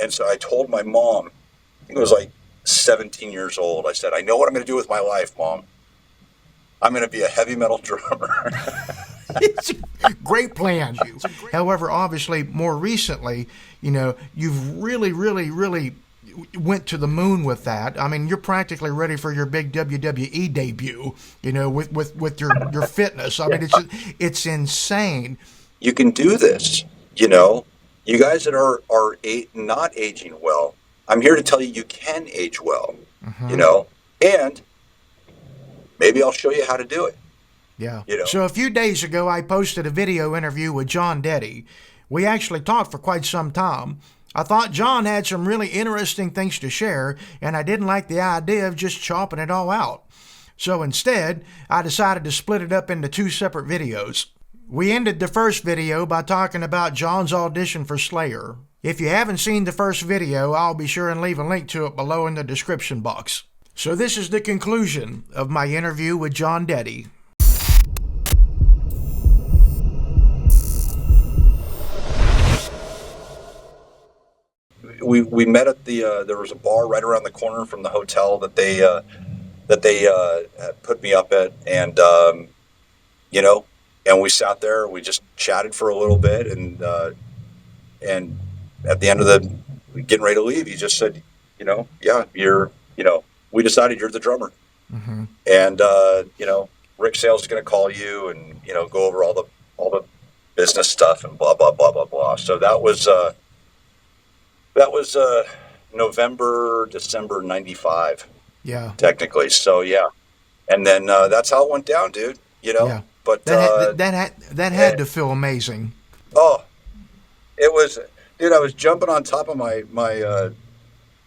And so I told my mom, I think it was like 17 years old. I said, I know what I'm going to do with my life, Mom. I'm going to be a heavy metal drummer. It's a great plan. However, obviously, more recently, you've really went to the moon with that. I mean, you're practically ready for your big WWE debut, with your fitness. I mean, it's insane. You can do this, You guys that are not aging well, I'm here to tell you can age well, and maybe I'll show you how to do it. Yeah. So a few days ago, I posted a video interview with Jon Dette. We actually talked for quite some time. I thought Jon had some really interesting things to share, and I didn't like the idea of just chopping it all out. So instead, I decided to split it up into two separate videos. We ended the first video by talking about Jon's audition for Slayer. If you haven't seen the first video, I'll be sure and leave a link to it below in the description box. So this is the conclusion of my interview with Jon Dette. We met at there was a bar right around the corner from the hotel that they put me up at, and and we sat there, we just chatted for a little bit, and at the end of the getting ready to leave, he just said, yeah, we decided you're the drummer, and Rick Sales is going to call you and go over all the business stuff and blah blah blah blah blah. So that was November, December '95. Yeah, technically. So yeah, and then that's how it went down, dude. Yeah. But that had to feel amazing. Oh, it was, dude. I was jumping on top of my. I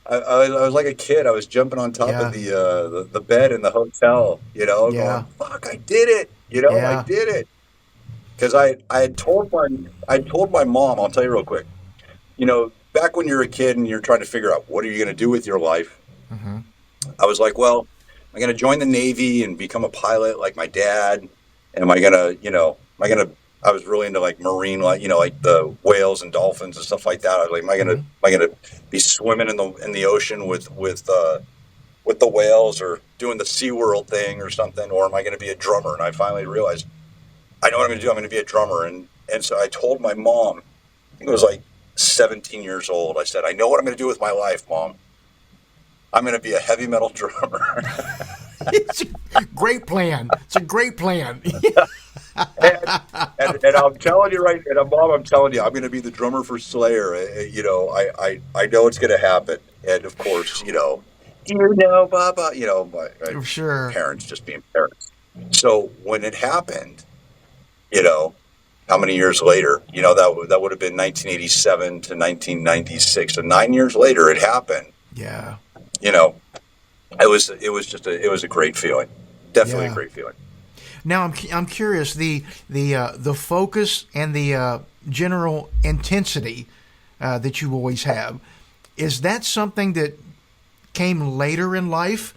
was like a kid. I was jumping on top of the bed in the hotel. Going, fuck, I did it. I did it. Because I had told my mom. I'll tell you real quick. Back when you're a kid and you're trying to figure out what are you going to do with your life, I was like, well, am I going to join the Navy and become a pilot like my dad? And I was really into like marine, like the whales and dolphins and stuff like that. I was like, am I gonna be swimming in the ocean with the whales, or doing the SeaWorld thing or something, or am I going to be a drummer? And I finally realized, I know what I'm going to do. I'm going to be a drummer. And so I told my mom, I think it was like 17 years old. I said, I know what I'm going to do with my life, Mom. I'm going to be a heavy metal drummer. It's a great plan. It's a great plan. and I'm telling you right, and Mom, I'm telling you, I'm going to be the drummer for Slayer. I know it's going to happen. And of course, Baba, my sure. Parents just being parents. So when it happened, how many years later, that would have been 1987 to 1996. So 9 years later, it happened. Yeah. It was a great feeling. Definitely a great feeling. Now I'm curious, the focus and the general intensity that you always have, is that something that came later in life,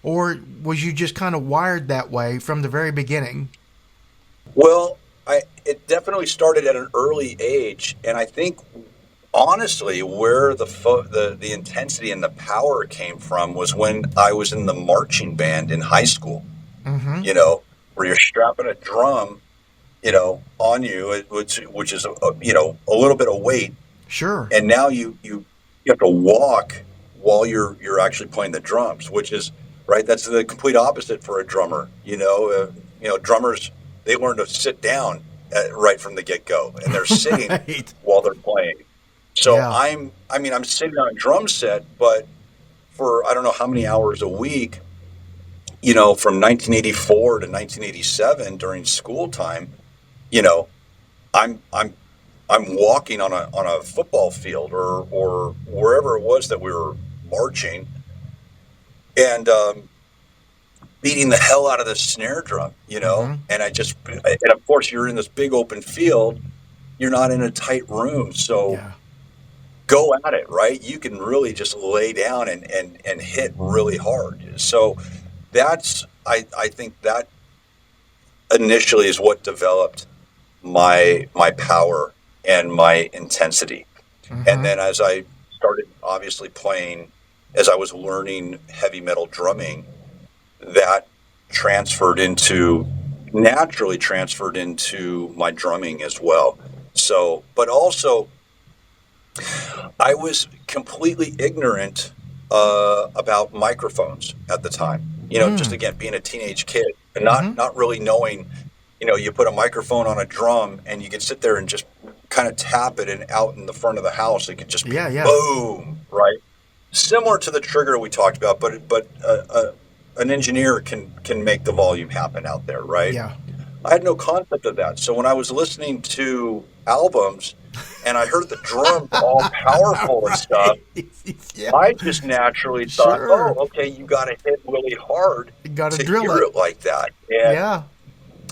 or was you just kind of wired that way from the very beginning? Well, it definitely started at an early age, and I think honestly, where the intensity and the power came from was when I was in the marching band in high school. Where you're strapping a drum, on you, which is a little bit of weight. Sure. And now you have to walk while you're actually playing the drums, which is right. That's the complete opposite for a drummer. Drummers, they learn to sit down right from the get-go, and they're sitting while they're playing. So I'm sitting on a drum set, but for I don't know how many hours a week, from 1984 to 1987 during school time, I'm walking on a football field or wherever it was that we were marching, and beating the hell out of the snare drum, and and of course you're in this big open field, you're not in a tight room, so go at it, right? You can really just lay down and hit really hard. So that's, I think that initially is what developed my power and my intensity. And then as I started obviously playing, as I was learning heavy metal drumming, that naturally transferred into my drumming as well. So, but also I was completely ignorant about microphones at the time. Just again being a teenage kid and not really knowing. You put a microphone on a drum and you could sit there and just kind of tap it, and out in the front of the house it could just be Yeah. boom, right? Similar to the trigger we talked about, but an engineer can make the volume happen out there, right? Yeah. I had no concept of that. So when I was listening to albums and I heard the drums all powerful and stuff, Yeah. I just naturally thought, oh, Sure. okay, you got to hit really hard You got to to drill hear it. it like that. Yeah.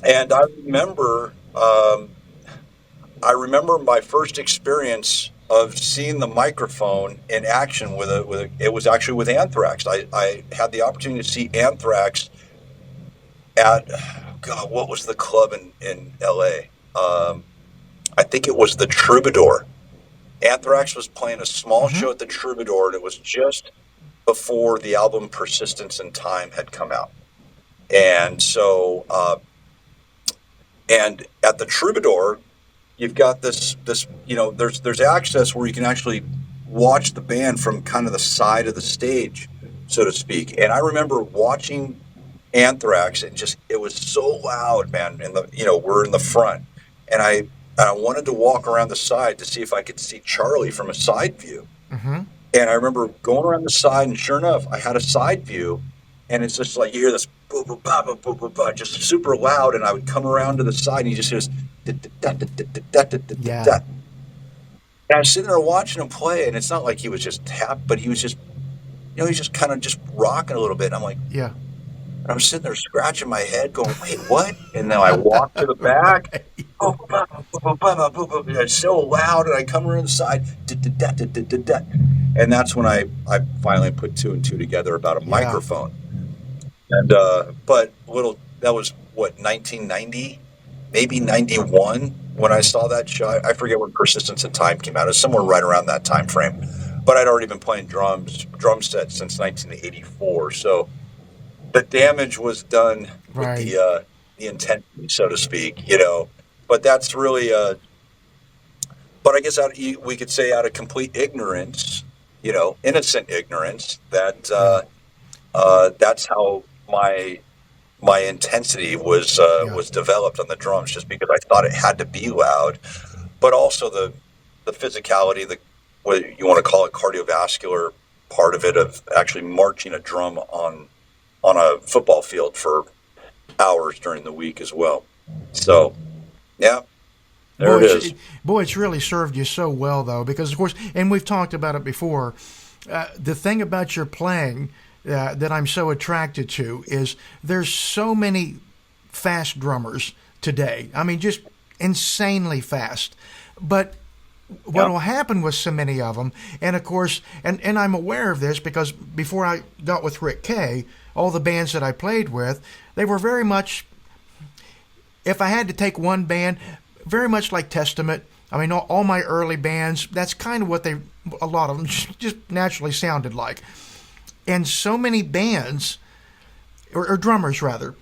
And I remember my first experience of seeing the microphone in action it was actually with Anthrax. I had the opportunity to see Anthrax at, God, what was the club in LA? I think it was the Troubadour. Anthrax was playing a small show at the Troubadour, and it was just before the album Persistence in Time had come out. And so, and at the Troubadour, you've got this there's access where you can actually watch the band from kind of the side of the stage, so to speak. And I remember watching Anthrax, and just it was so loud, man. And we're in the front, and I wanted to walk around the side to see if I could see Charlie from a side view. And I remember going around the side, and sure enough, I had a side view, and it's just like you hear this boom, boom, ba, boom, boom, boom, ba, just super loud. And I would come around to the side, and you just hear this. Yeah. And I was sitting there watching him play, and it's not like he was just tapped, but he was just, he's just kind of just rocking a little bit. And I'm like, Yeah. and I'm sitting there scratching my head, going, "Wait, what?" And then I walk to the back. It's so loud, and I come around the side, and that's when I finally put two and two together about a microphone. And but that was what, 1990, maybe 91 when I saw that show. I forget when Persistence in Time came out. It was somewhere right around that time frame. But I'd already been playing drum sets since 1984, so the damage was done with the intensity, so to speak, But that's really, but I guess we could say out of complete ignorance, innocent ignorance, that that's how my intensity was developed on the drums, just because I thought it had to be loud, but also the physicality, what you want to call it, cardiovascular part of it, of actually marching a drum on a football field for hours during the week as well. So, yeah, there it is. Boy, it's really served you so well, though, because, of course, and we've talked about it before, the thing about your playing that I'm so attracted to is there's so many fast drummers today. I mean, just insanely fast. But what will happen with so many of them, and of course, and I'm aware of this because before I got with Rick Kay, all the bands that I played with, they were very much, if I had to take one band, very much like Testament. I mean, all my early bands, that's kind of what a lot of them just naturally sounded like. And so many bands, or drummers rather,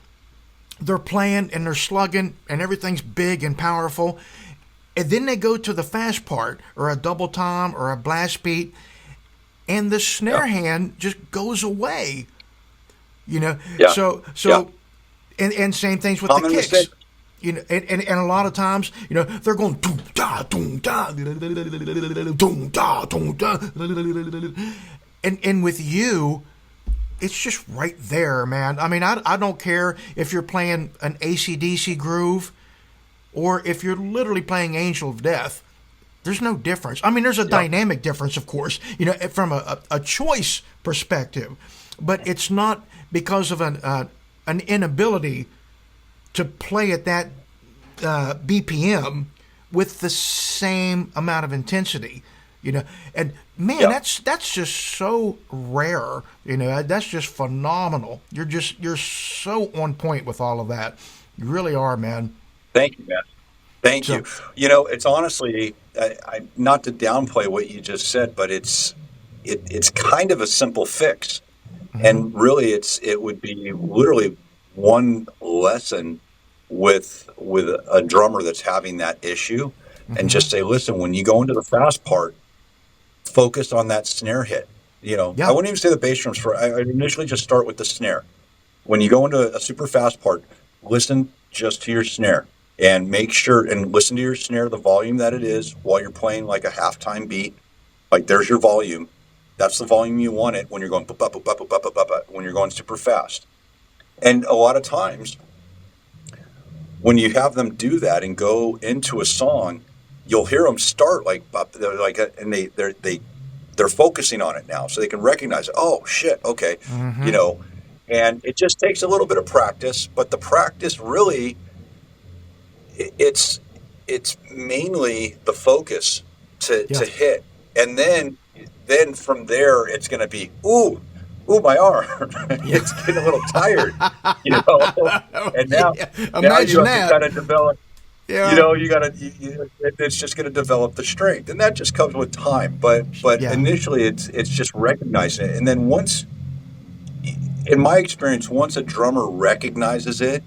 they're playing and they're slugging and everything's big and powerful. And then they go to the fast part, or a double tom, or a blast beat, and the snare hand just goes away. So and same things with the kicks. Mistake. And a lot of times, they're going doom da doom da doom da doom da, and with you, it's just right there, man. I mean, I don't care if you're playing an AC/DC groove, or if you're literally playing Angel of Death. There's no difference. I mean, there's a dynamic difference, of course, from a choice perspective, but it's not because of an inability to play at that BPM with the same amount of intensity, And man, that's just so rare. That's just phenomenal. You're so on point with all of that. You really are, man. Thank you, man. Thank you. So, It's honestly, not to downplay what you just said, but it's kind of a simple fix. mhm, And really, it would be literally one lesson with a drummer that's having that issue, and mhm, just say, listen, when you go into the fast part, focus on that snare hit. I yeah, wouldn't even say the bass drums for. I initially just start with the snare. When you go into a super fast part, listen just to your snare and make sure and listen to your snare, the volume that it is while you're playing like a halftime beat. Like there's your volume. That's the volume you want it when you're going when you're going super fast. And a lot of times when you have them do that and go into a song, you'll hear them start they're like and they're focusing on it now, so they can recognize it. Oh shit, okay, you mhm, know, and it just takes a little bit of practice, but the practice really it's it's mainly the focus yeah. to hit, and then from there it's going to be ooh my arm, Yeah. it's getting a little tired, you know, and Yeah. now you Imagine have to that. kind of develop. Yeah. You got to. It's just going to develop the strength, and that just comes with time. But Yeah. initially, it's just recognizing it, and then once, in my experience, once a drummer recognizes it,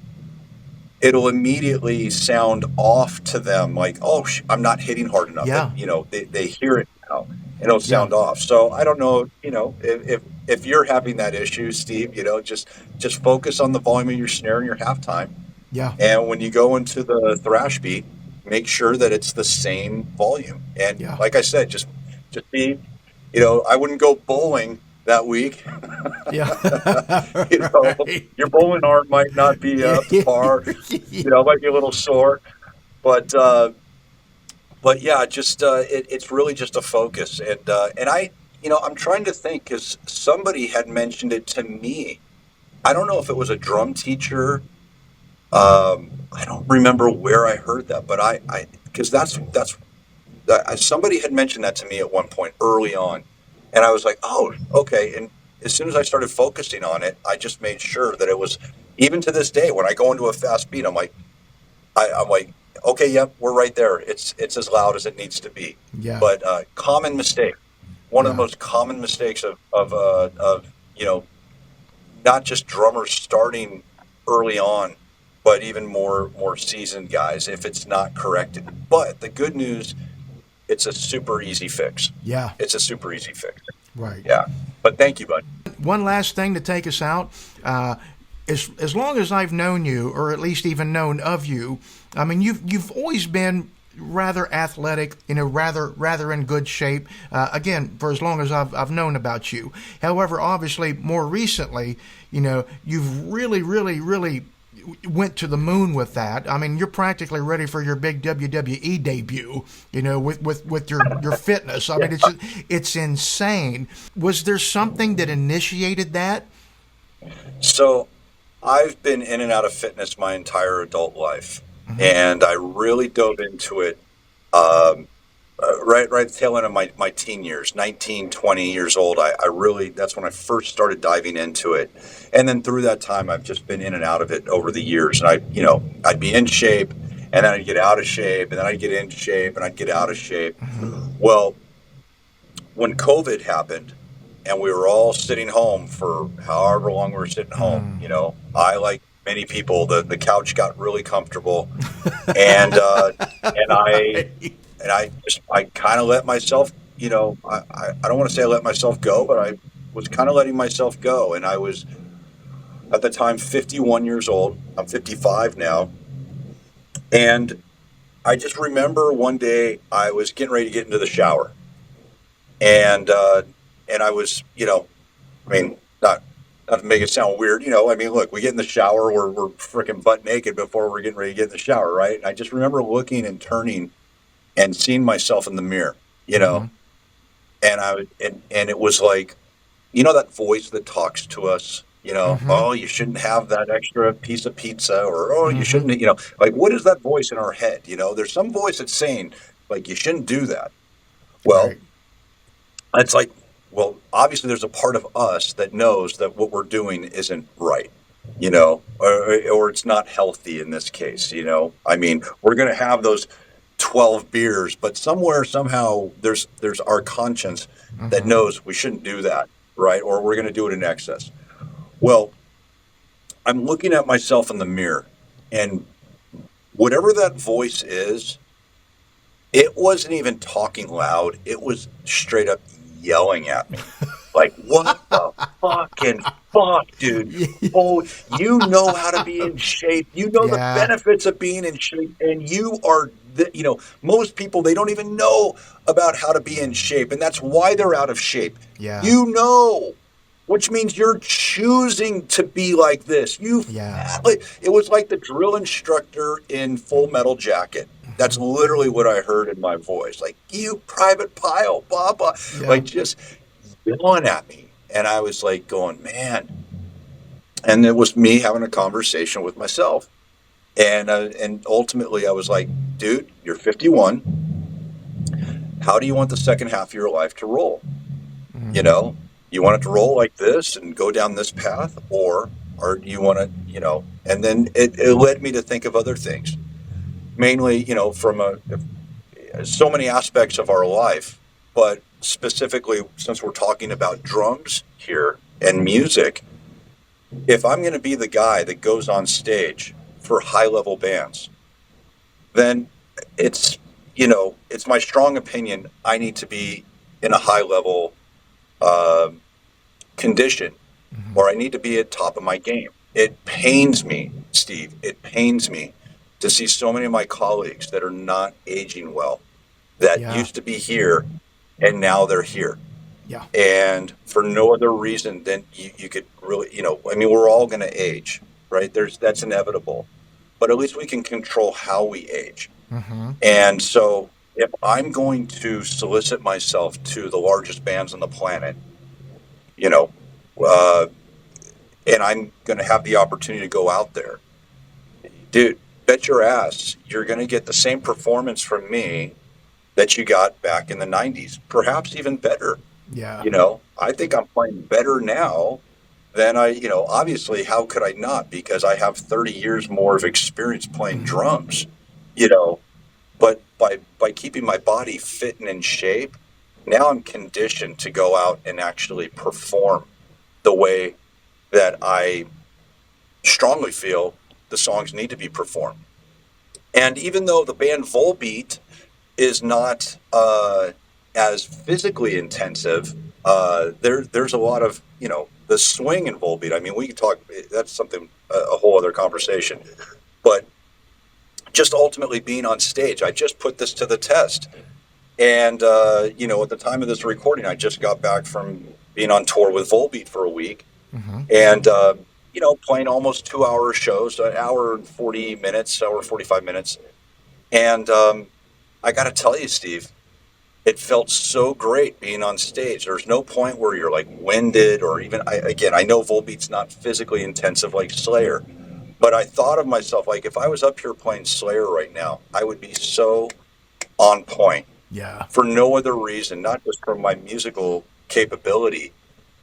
it'll immediately sound off to them, like, oh, I'm not hitting hard enough. Yeah. They hear it now, and it'll Yeah. sound off. So I don't know, if you're having that issue, Steve, just focus on the volume of your snare and your halftime. Yeah. And when you go into the thrash beat, make sure that it's the same volume. And Yeah. like I said, just be, I wouldn't go bowling that week. Yeah. you know, Right. your bowling arm might not be Yeah. up to par. It might be a little sore, but yeah, just it's really just a focus. And I'm trying to think because somebody had mentioned it to me. I don't know if it was a drum teacher. I don't remember where I heard that, but because somebody had mentioned that to me at one point early on, and I was like, oh, okay. And as soon as I started focusing on it, I just made sure that it was. Even to this day, when I go into a fast beat, I'm like, okay, yep, we're right there. It's as loud as it needs to be. Yeah. But common mistake, one of the Yeah. most common mistakes of not just drummers starting early on, but even more seasoned guys if it's not corrected. But the good news, it's a super easy fix. Yeah. It's a super easy fix. Right. Yeah. But thank you, bud. One last thing to take us out. As long as I've known you, or at least even known of you, I mean, you've always been rather athletic, rather in good shape. Again, for as long as I've known about you. However, obviously, more recently, you've really went to the moon with that. I mean, you're practically ready for your big WWE debut. With your fitness. I mean, it's insane. Was there something that initiated that? So I've been in and out of fitness my entire adult life, Mm-hmm. and I really dove into it um, right at the tail end of my teen years, 19, 20 years old. I really, that's when I first started diving into it. And then through that time, I've just been in and out of it over the years. And I'd be in shape, and then I'd get out of shape, and then I'd get in shape, and I'd get out of shape. Mm-hmm. Well, when COVID happened and we were all sitting home for however long we were sitting home, Mm. I, like many people, the couch got really comfortable, and I Right. I kind of let myself, I don't want to say I let myself go, but I was kind of letting myself go. And I was at the time 51 years old. I'm 55 now. And I just remember one day I was getting ready to get into the shower, and I was, I mean, not to make it sound weird, I mean, look, we get in the shower, we're freaking butt naked before we're getting ready to get in the shower, right? And I just remember looking and turning and seeing myself in the mirror, Mm-hmm. and and it was like, that voice that talks to us, Mm-hmm. oh, you shouldn't have that extra piece of pizza, or oh, you Mm-hmm. shouldn't, like, what is that voice in our head? There's some voice that's saying, like, you shouldn't do that. Well, Right. it's like, well, obviously there's a part of us that knows that what we're doing isn't right. or it's not healthy in this case. I mean, we're going to have those 12 beers, but somewhere, somehow, there's our conscience that Mm-hmm. knows we shouldn't do that, right? Or we're going to do it in excess. Well, I'm looking at myself in the mirror, and whatever that voice is, it wasn't even talking loud. It was straight up yelling at me. Like, what the fucking fuck, dude? Oh, you know how to be in shape. You know the Yeah. benefits of being in shape. And you are, most people, they don't even know about how to be in shape. And that's why they're out of shape. Yeah. You know, which means you're choosing to be like this. Yeah. It was like the drill instructor in Full Metal Jacket. That's Mm-hmm. literally what I heard in my voice. Like, you private pile, blah, blah. Yeah. Like, just yelling at me. And I was like going, man. And it was me having a conversation with myself. And ultimately I was like, dude, you're 51. How do you want the second half of your life to roll? You Mm-hmm. know, you want it to roll like this and go down this path, or do you want to, and then it led me to think of other things, mainly, from so many aspects of our life, but specifically, since we're talking about drums here and music, if I'm going to be the guy that goes on stage for high level bands, then it's, it's my strong opinion. I need to be in a high level uh, condition, Mm-hmm. or I need to be at top of my game. It pains me, Steve. It pains me to see so many of my colleagues that are not aging well, that Yeah. used to be here and now they're here. Yeah. And for no other reason than you could really, I mean, we're all going to age, right? That's inevitable, but at least we can control how we age. Mm-hmm. And so if I'm going to solicit myself to the largest bands on the planet, you know, uh, and I'm going to have the opportunity to go out there, dude, bet your ass you're going to get the same performance from me that you got back in the 90s, perhaps even better. Yeah. I think I'm playing better now than obviously, how could I not? Because I have 30 years more of experience playing Mm-hmm. drums, you know, but by keeping my body fit and in shape, now I'm conditioned to go out and actually perform the way that I strongly feel the songs need to be performed. And even though the band Volbeat is not as physically intensive, there's a lot of the swing in Volbeat. I mean, we can talk. That's something a whole other conversation. But just ultimately being on stage, I just put this to the test. And at the time of this recording, I just got back from being on tour with Volbeat for a week, Mm-hmm. and playing almost 2 hour shows, an hour and 40 minutes, hour 45 minutes. And I got to tell you, Steve, it felt so great being on stage. There's no point where you're like winded, or even I know Volbeat's not physically intensive like Slayer, but I thought of myself like, if I was up here playing Slayer right now, I would be so on point Yeah. for no other reason, not just from my musical capability,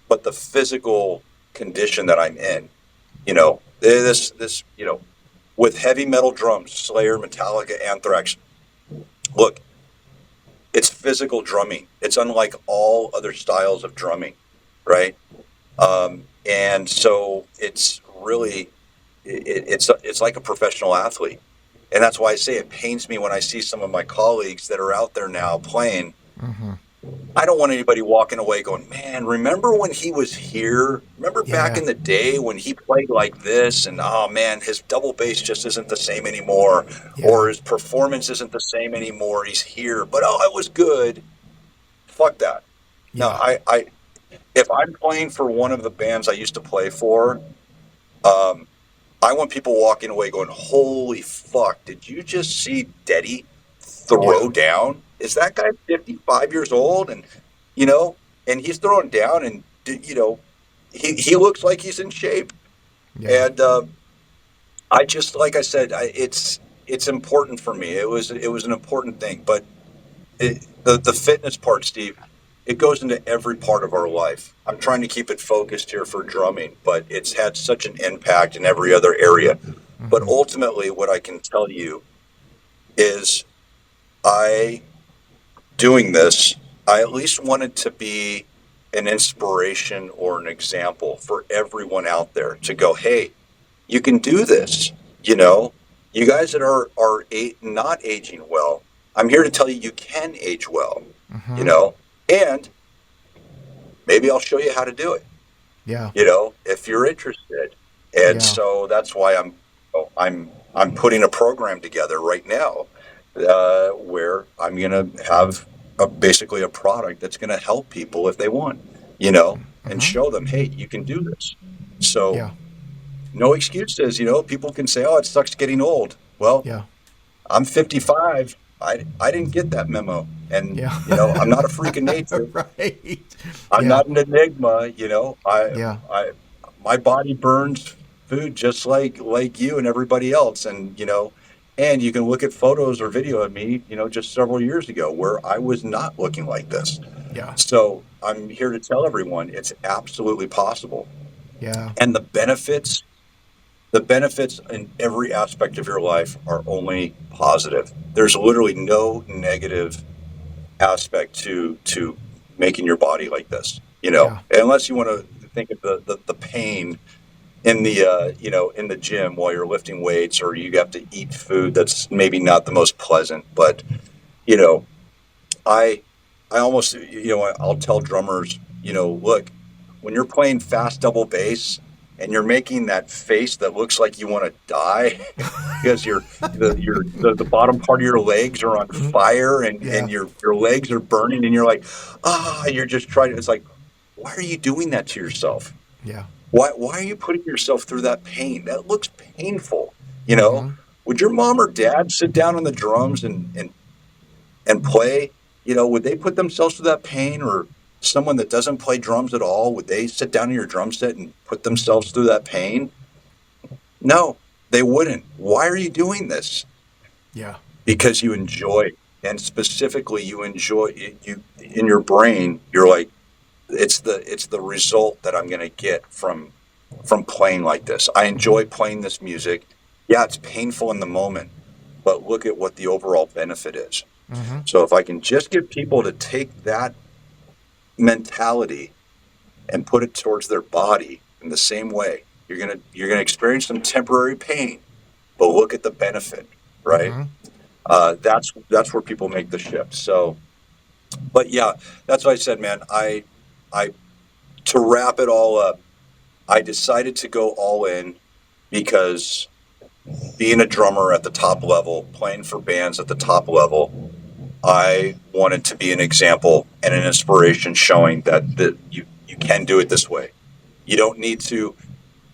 but the physical condition that I'm in. This with heavy metal drums, Slayer, Metallica, Anthrax. Look, it's physical drumming. It's unlike all other styles of drumming, right? And so it's really it's like a professional athlete, and that's why I say it pains me when I see some of my colleagues that are out there now playing. Mm-hmm. I don't want anybody walking away going, man, remember when he was here? Remember back Yeah. in the day when he played like this? And oh man, his double bass just isn't the same anymore, Yeah. or his performance isn't the same anymore. He's here, but oh, it was good. Fuck that. No, Yeah. I if I'm playing for one of the bands I used to play for, um, I want people walking away going, holy fuck, did you just see Dette Yeah. throw down? Is that guy 55 years old? And, you know, and he's throwing down, and, he looks like he's in shape. Yeah. And I just, like I said, it's important for me. It was an important thing. But the fitness part, Steve, it goes into every part of our life. I'm trying to keep it focused here for drumming, but it's had such an impact in every other area. But Mm-hmm. ultimately, what I can tell you is I, doing this, I at least wanted to be an inspiration or an example for everyone out there to go, hey, you can do this. You know, you guys that are not aging well, I'm here to tell you can age well, you Mm-hmm. know, and maybe I'll show you how to do it, Yeah. you know, if you're interested. And Yeah. so that's why I'm putting a program together right now where I'm going to have basically a product that's going to help people if they want, you know, and Mm-hmm. show them, hey, you can do this. So Yeah. no excuses, you know, people can say, oh, it sucks getting old. Well, Yeah. I'm 55. I didn't get that memo. And, Yeah. you know, I'm not a freak of nature. Right. I'm Yeah. not an enigma, you know. Yeah. I my body burns food just like you and everybody else, and you know, and you can look at photos or video of me, you know, just several years ago where I was not looking like this. Yeah. So I'm here to tell everyone it's absolutely possible, Yeah. and the benefits in every aspect of your life are only positive. There's literally no negative aspect to making your body like this, you know, Yeah. unless you want to think of the pain in the you know, in the gym while you're lifting weights, or you have to eat food that's maybe not the most pleasant. But you know, I I almost, you know, I'll tell drummers, you know, look, when you're playing fast double bass and you're making that face that looks like you want to die because the bottom part of your legs are on fire, Yeah. and your legs are burning, and you're like, you're just trying to, it's like, why are you doing that to yourself? Yeah. Why are you putting yourself through that pain? That looks painful, you know? Mm-hmm. Would your mom or dad sit down on the drums and play? You know, would they put themselves through that pain? Or someone that doesn't play drums at all, would they sit down in your drum set and put themselves through that pain? No, they wouldn't. Why are you doing this? Yeah. Because you enjoy, and specifically you enjoy it, you in your brain, you're like, it's the result that I'm going to get from playing like this. I Mm-hmm. enjoy playing this music. Yeah, it's painful in the moment, but look at what the overall benefit is. Mm-hmm. So if I can just get people to take that mentality and put it towards their body in the same way, you're gonna experience some temporary pain, but look at the benefit, right? Mm-hmm. That's where people make the shift. So, but yeah, that's what I said, man. I To wrap it all up, I decided to go all in because being a drummer at the top level, playing for bands at the top level, I wanted to be an example and an inspiration, showing that you can do it this way. You don't need to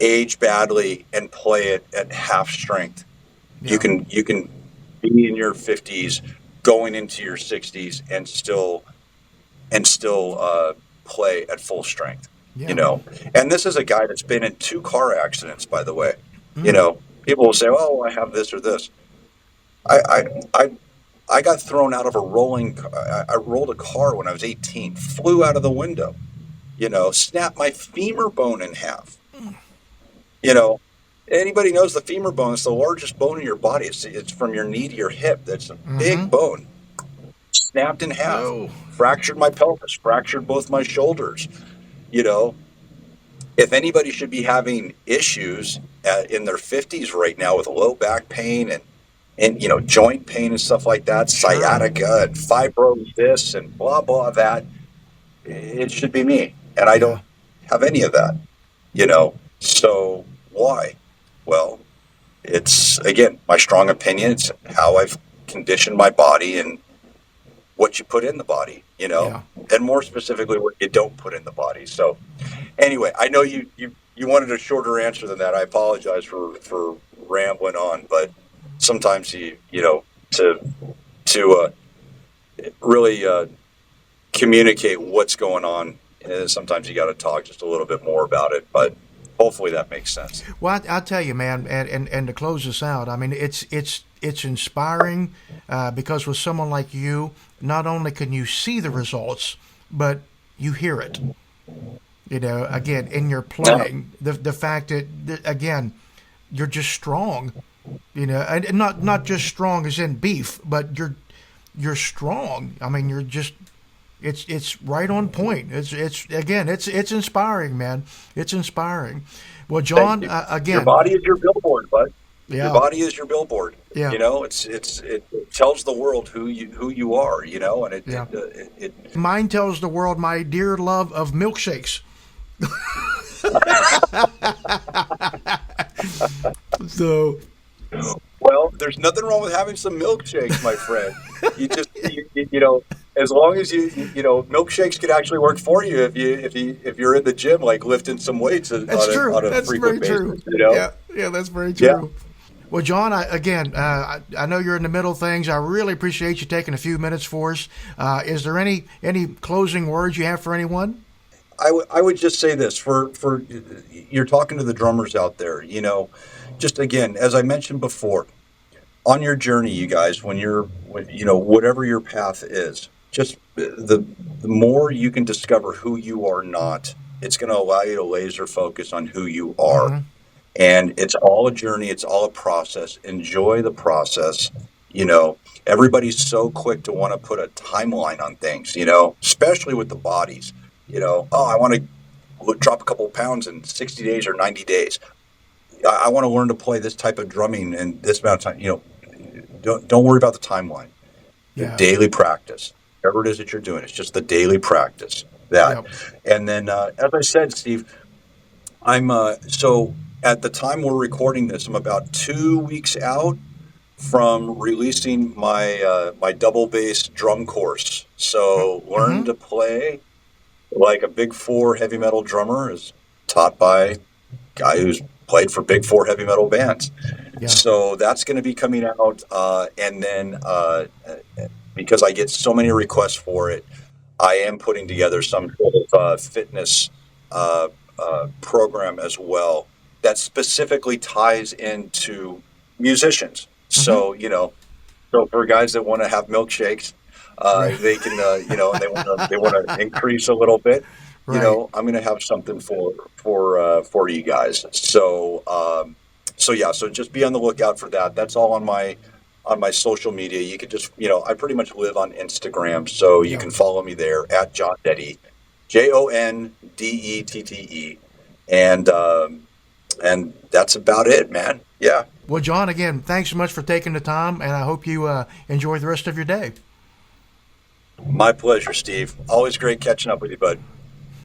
age badly and play it at half strength. You Yeah. can you can be in your 50s, going into your 60s, and still play at full strength. You Yeah. know, and this is a guy that's been in 2 car accidents, by the way. You Mm. know, people will say, "Oh, I have this or this." I I I, I got thrown out of a rolling. I rolled a car when I was 18, flew out of the window. You know, snapped my femur bone in half. You know, anybody knows the femur bone is the largest bone in your body. It's from your knee to your hip. That's a Mm-hmm. big bone. Snapped in half. Oh. Fractured my pelvis. Fractured both my shoulders. You know, if anybody should be having issues in their 50s right now with low back pain and you know, joint pain and stuff like that, Sure. sciatica and fibro this and blah blah that, it should be me, and I Yeah. don't have any of that, you know. So why? Well, it's again my strong opinion. It's how I've conditioned my body and what you put in the body, you know, Yeah. and more specifically what you don't put in the body. So anyway, I know you wanted a shorter answer than that. I apologize for rambling on, but sometimes you know, to really communicate what's going on, sometimes you got to talk just a little bit more about it. But hopefully that makes sense. Well, I tell you, man, and to close this out, I mean, it's inspiring because with someone like you, not only can you see the results, but you hear it. You know, again, in your No, playing, the fact that again, you're just strong. You know, and not just strong as in beef, but you're strong. I mean, you're just it's right on point. It's again, it's inspiring, man. It's inspiring. Well, thank John, you. Your again, body is your billboard, bud. Your yeah, body is your billboard. yeah, You know, it tells the world who you are. You know, and yeah. it Mine tells the world my dear love of milkshakes. So, well, there's nothing wrong with having some milkshakes, my friend. You know, as long as you know, milkshakes can actually work for you if you're in the gym, like lifting some weights that's true. on a That's frequent very basis. true. You know, Yeah, yeah, that's very yeah. true. Well, John, I know you're in the middle of things. I really appreciate you taking a few minutes for us. Is there any closing words you have for anyone? I would just say this for you're talking to the drummers out there. You know, just again, as I mentioned before, on your journey, you guys, you know, whatever your path is, just the more you can discover who you are not, it's going to allow you to laser focus on who you are. Mm-hmm. And it's all a journey, it's all a process. Enjoy the process. You know, everybody's so quick to want to put a timeline on things, you know, especially with the bodies. You know, oh, I want to drop a couple of pounds in 60 days or 90 days. I want to learn to play this type of drumming in this amount of time. You know, don't worry about the timeline. The Yeah. daily practice, whatever it is that you're doing, it's just the daily practice. That, Yep. and then as I said, Steve, I'm so at the time we're recording this, I'm about 2 weeks out from releasing my double bass drum course. So learn Mm-hmm. to play like a big four heavy metal drummer is taught by a guy who's played for big four heavy metal bands. Yeah. So that's going to be coming out, and then because I get so many requests for it, I am putting together some sort of fitness uh, program as well that specifically ties into musicians. Mm-hmm. So, you know, so for guys that want to have milkshakes, Right. they can, you know, and they want to increase a little bit. You Right. know, I'm going to have something for you guys. So yeah, so just be on the lookout for that. That's all on my social media. You could just, you know, I pretty much live on Instagram, so you Yeah. can follow me there at Jon Dette, JonDette, and that's about it, man. Yeah, Well, John, again, thanks so much for taking the time, and I hope you enjoy the rest of your day. my pleasure, Steve. Always great catching up with you, bud.